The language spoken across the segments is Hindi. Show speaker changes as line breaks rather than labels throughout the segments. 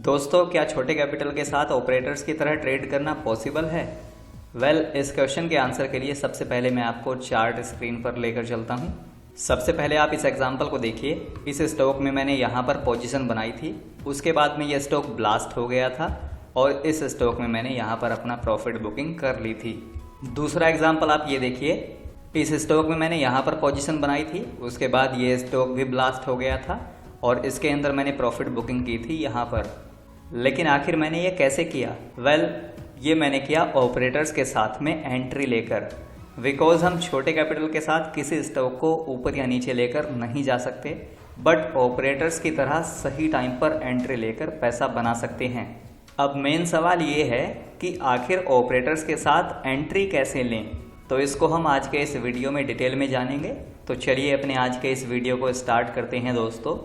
दोस्तों, क्या छोटे कैपिटल के साथ ऑपरेटर्स की तरह ट्रेड करना पॉसिबल है? इस क्वेश्चन के आंसर के लिए सबसे पहले मैं आपको चार्ट स्क्रीन पर लेकर चलता हूं। सबसे पहले आप इस एग्जांपल को देखिए। इस स्टॉक में मैंने यहां पर पोजीशन बनाई थी, उसके बाद में यह स्टॉक ब्लास्ट हो गया था और इस स्टॉक में मैंने यहां पर अपना प्रॉफिट बुकिंग कर ली थी। दूसरा एग्जाम्पल आप ये देखिए। इस स्टॉक में मैंने यहाँ पर पोजीशन बनाई थी, उसके बाद ये स्टॉक भी ब्लास्ट हो गया था और इसके अंदर मैंने प्रॉफिट बुकिंग की थी यहाँ पर। लेकिन आखिर मैंने ये कैसे किया? ये मैंने किया ऑपरेटर्स के साथ में एंट्री लेकर। बिकॉज हम छोटे कैपिटल के साथ किसी स्टॉक को ऊपर या नीचे लेकर नहीं जा सकते, बट ऑपरेटर्स की तरह सही टाइम पर एंट्री लेकर पैसा बना सकते हैं। अब मेन सवाल ये है कि आखिर ऑपरेटर्स के साथ एंट्री कैसे लें, तो इसको हम आज के इस वीडियो में डिटेल में जानेंगे। तो चलिए अपने आज के इस वीडियो को स्टार्ट करते हैं दोस्तों।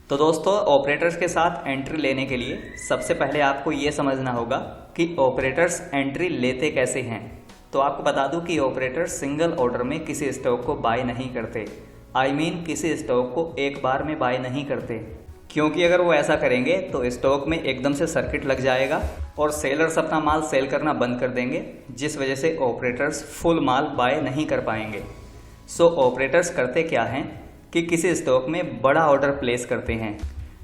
तो दोस्तों, ऑपरेटर्स के साथ एंट्री लेने के लिए सबसे पहले आपको ये समझना होगा कि ऑपरेटर्स एंट्री लेते कैसे हैं। तो आपको बता दूं कि ऑपरेटर्स सिंगल ऑर्डर में किसी स्टॉक को बाय नहीं करते। किसी स्टॉक को एक बार में बाय नहीं करते, क्योंकि अगर वो ऐसा करेंगे तो स्टॉक में एकदम से सर्किट लग जाएगा और सेलर्स अपना माल सेल करना बंद कर देंगे, जिस वजह से ऑपरेटर्स फुल माल बाय नहीं कर पाएंगे। ऑपरेटर्स करते क्या हैं कि किसी स्टॉक में बड़ा ऑर्डर प्लेस करते हैं,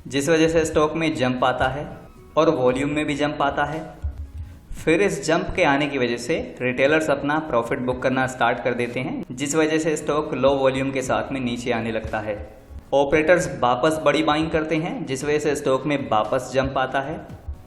जिस वजह से स्टॉक में जंप आता है और वॉल्यूम में भी जंप आता है। फिर इस जंप के आने की वजह से रिटेलर्स अपना प्रॉफिट बुक करना स्टार्ट कर देते हैं, जिस वजह से स्टॉक लो वॉल्यूम के साथ में नीचे आने लगता है। ऑपरेटर्स वापस बड़ी बाइंग करते हैं, जिस वजह से स्टॉक में वापस जंप आता है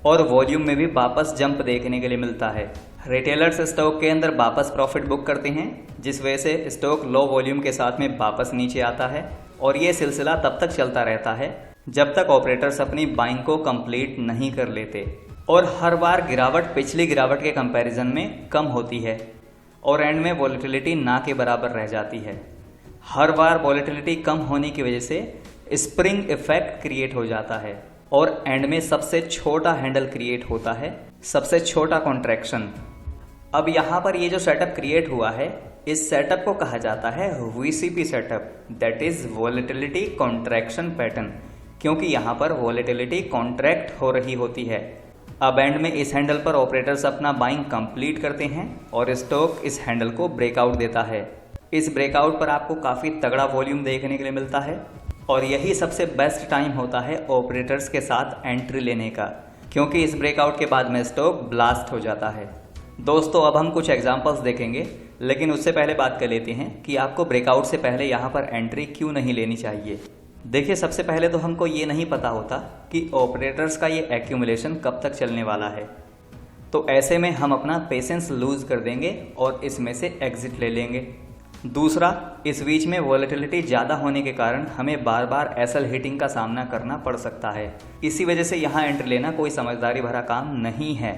और वॉल्यूम में भी वापस जंप देखने के लिए मिलता है। रिटेलर्स स्टॉक के अंदर वापस प्रॉफिट बुक करते हैं, जिस वजह से स्टॉक लो वॉल्यूम के साथ में वापस नीचे आता है और ये सिलसिला तब तक चलता रहता है जब तक ऑपरेटर्स अपनी बाइंग को कंप्लीट नहीं कर लेते। और हर बार गिरावट पिछली गिरावट के कंपैरिजन में कम होती है और एंड में वॉलेटिलिटी ना के बराबर रह जाती है। हर बार वॉलेटिलिटी कम होने की वजह से स्प्रिंग इफेक्ट क्रिएट हो जाता है और एंड में सबसे छोटा हैंडल क्रिएट होता है, सबसे छोटा कॉन्ट्रैक्शन। अब यहाँ पर ये जो सेटअप क्रिएट हुआ है, इस सेटअप को कहा जाता है VCP setup, that is volatility contraction pattern, क्योंकि यहाँ पर वॉलेटिलिटी कॉन्ट्रैक्ट हो रही होती है। अब एंड में इस हैंडल पर ऑपरेटर्स अपना बाइंग कंप्लीट करते हैं और स्टॉक इस हैंडल को ब्रेकआउट देता है। इस ब्रेकआउट पर आपको काफ़ी तगड़ा वॉल्यूम देखने के लिए मिलता है और यही सबसे बेस्ट टाइम होता है ऑपरेटर्स के साथ एंट्री लेने का, क्योंकि इस ब्रेकआउट के बाद में स्टॉक ब्लास्ट हो जाता है। दोस्तों, अब हम कुछ एग्जांपल्स देखेंगे, लेकिन उससे पहले बात कर लेते हैं कि आपको ब्रेकआउट से पहले यहाँ पर एंट्री क्यों नहीं लेनी चाहिए। देखिए, सबसे पहले तो हमको ये नहीं पता होता कि ऑपरेटर्स का ये एक्यूमुलेशन कब तक चलने वाला है, तो ऐसे में हम अपना पेशेंस लूज कर देंगे और इसमें से एग्जिट ले लेंगे। दूसरा, इस बीच में वॉलेटिलिटी ज़्यादा होने के कारण हमें बार बार एसएल हिटिंग का सामना करना पड़ सकता है। इसी वजह से यहाँ एंट्री लेना कोई समझदारी भरा काम नहीं है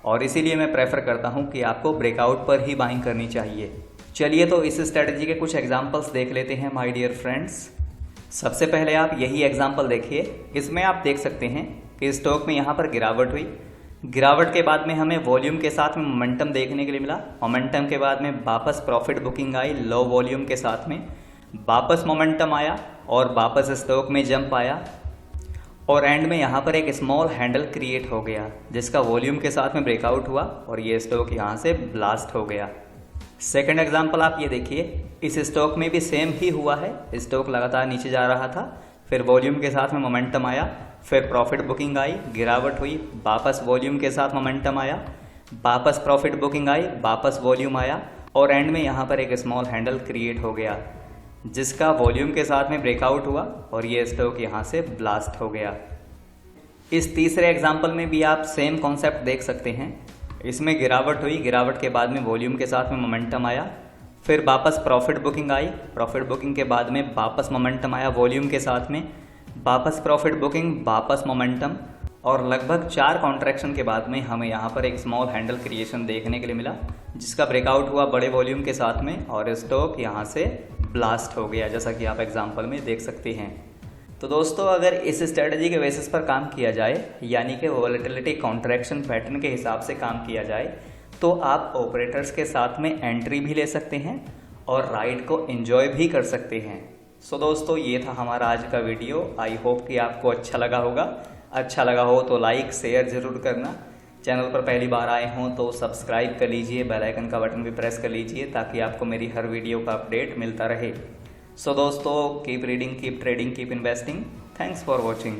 और इसीलिए मैं प्रेफर करता हूँ कि आपको ब्रेकआउट पर ही बाइंग करनी चाहिए। चलिए तो इस स्ट्रेटजी के कुछ एग्जाम्पल्स देख लेते हैं माय डियर फ्रेंड्स। सबसे पहले आप यही एग्जाम्पल देखिए। इसमें आप देख सकते हैं कि स्टॉक में यहाँ पर गिरावट हुई। गिरावट के बाद में हमें वॉल्यूम के साथ में मोमेंटम देखने के लिए मिला। मोमेंटम के बाद में वापस प्रॉफिट बुकिंग आई, लो वॉल्यूम के साथ में वापस मोमेंटम आया और वापस स्टॉक में जंप आया और एंड में यहाँ पर एक स्मॉल हैंडल क्रिएट हो गया, जिसका वॉल्यूम के साथ में ब्रेकआउट हुआ और ये स्टॉक यहाँ से ब्लास्ट हो गया। सेकंड एग्जांपल आप ये देखिए। इस स्टॉक में भी सेम ही हुआ है। स्टॉक लगातार नीचे जा रहा था, फिर वॉल्यूम के साथ में मोमेंटम आया, फिर प्रॉफिट बुकिंग आई, गिरावट हुई, वापस वॉल्यूम के साथ मोमेंटम आया, वापस प्रॉफिट बुकिंग आई, वापस वॉल्यूम आया और एंड में यहाँ पर एक स्मॉल हैंडल क्रिएट हो गया, जिसका वॉल्यूम के साथ में ब्रेकआउट हुआ और ये स्टॉक यहाँ से ब्लास्ट हो गया। इस तीसरे एग्जाम्पल में भी आप सेम कॉन्सेप्ट देख सकते हैं। इसमें गिरावट हुई, गिरावट के बाद में वॉल्यूम के साथ में मोमेंटम आया, फिर वापस प्रॉफिट बुकिंग आई, प्रॉफिट बुकिंग के बाद में वापस मोमेंटम आया वॉल्यूम के साथ में, वापस प्रॉफिट बुकिंग, वापस मोमेंटम और लगभग 4 कॉन्ट्रैक्शन के बाद में हमें यहाँ पर एक स्मॉल हैंडल क्रिएशन देखने के लिए मिला, जिसका ब्रेकआउट हुआ बड़े वॉल्यूम के साथ में और स्टॉक यहाँ से ब्लास्ट हो गया, जैसा कि आप एग्जाम्पल में देख सकते हैं। तो दोस्तों, अगर इस स्ट्रेटजी के बेसिस पर काम किया जाए, यानी कि वॉलेटिलिटी कॉन्ट्रैक्शन पैटर्न के हिसाब से काम किया जाए, तो आप ऑपरेटर्स के साथ में एंट्री भी ले सकते हैं और राइड को एंजॉय भी कर सकते हैं। दोस्तों, ये था हमारा आज का वीडियो। आई होप कि आपको अच्छा लगा होगा। अच्छा लगा हो तो लाइक शेयर ज़रूर करना। चैनल पर पहली बार आए हों तो सब्सक्राइब कर लीजिए, बेल आइकन का बटन भी प्रेस कर लीजिए ताकि आपको मेरी हर वीडियो का अपडेट मिलता रहे। सो दोस्तों, keep reading, keep trading, keep investing. Thanks for watching.